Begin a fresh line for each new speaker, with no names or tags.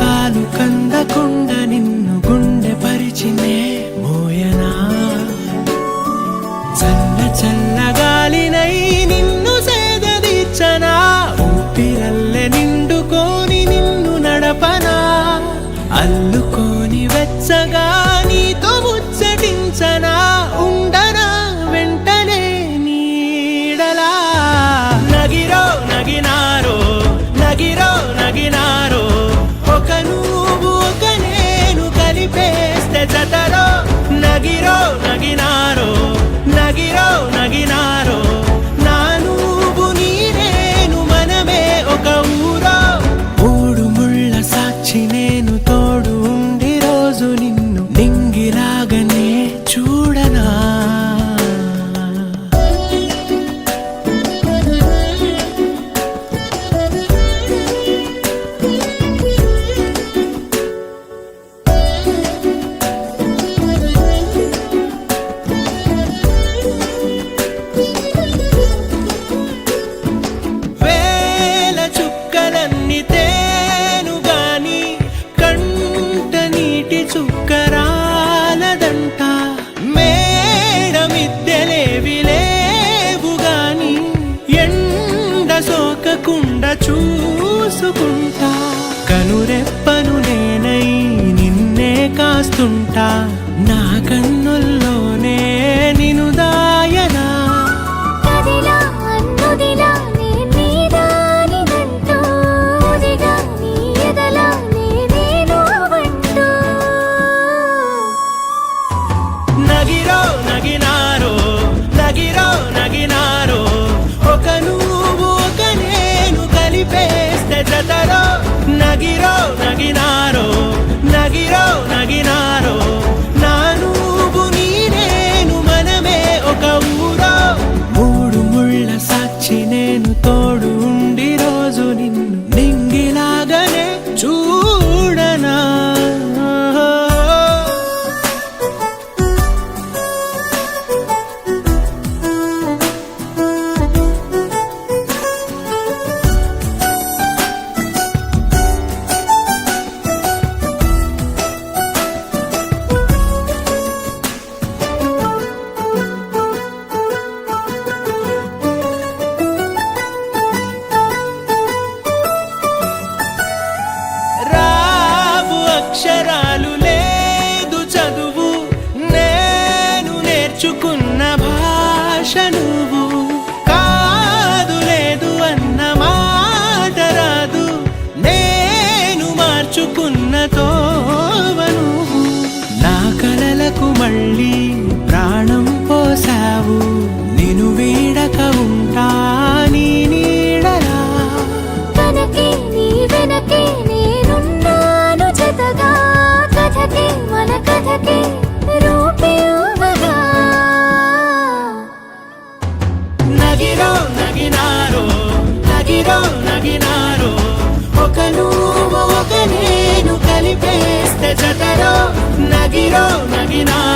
కాలు కందకుండా నిన్ను గుండె పరిచినే మోయనా చల్ల చల్లగాలినై నిన్ను సేదదీర్చనా ఊపిరల్లె నిండుకోని నిన్ను నడపనా అల్లుకోని వెచ్చగా నీతో ముచ్చటించనా ఉండనా వెంటనే నీడలా నగిరో నగినారో నగిరో నగినారో ఒక నువ్వు ఒక నేను కలిపేస్తే జతలో నగిరో నగినారో నగిరో నగినారో నా నువ్వు నీ నేను మనమే ఒక ఊరో మూడు ముళ్ళ సాక్షి నేను తోడు ఉండి రోజు నిన్ను నింగిలాగనే చూడనా వేల చుక్కలన్నీ తేను గాని కంట నీటి చుక్కరాలదంట మేడ మిద్దెలేవి లేవు గాని ఎండ సోకకుండా చూసుకుంటా కనురెప్పను నేనై నిన్నే కాస్తుంటా నా కన్నుల్లోనే నిను దాయనా
కదిలా అన్నుదిలా నే నీదానిదంటూ ఉదిగా నీ ఎదలా నేను వంటూ
నగిరో నగినారో నగిరో నగినారో ఒక నువ్వు ఒక నేను కలిపేస్తే జతలో నగిరో నగినారో నగిరో నగినారో నా నువ్వు నీ నేను మనమే ఒక ఊరో మూడు ముళ్ళ సాక్షి నేను తోడు ఉండి రోజు నిన్ను నింగిలాగనే చూడనా రావు అక్షరాలు లేదు చదువు నేను నేర్చుకున్న భాష నువ్వు కాదు లేదు అన్న మాట రాదు నేను మార్చుకున్న తోవ నువ్వు నా కలలకు మళ్ళీ ప్రాణం పోసావు నిన్ను వీడక ఉంటా నీ నీడలా
కనకే నీ వెనకే నేనున్నాను జతగా కథకే మన కథకే రూపేవగా
నగిరో నగినారో నగిరో నగినారో ఒక నువ్వు ఒక నేను కలిపేస్తే జతలో నగిరో నగినారో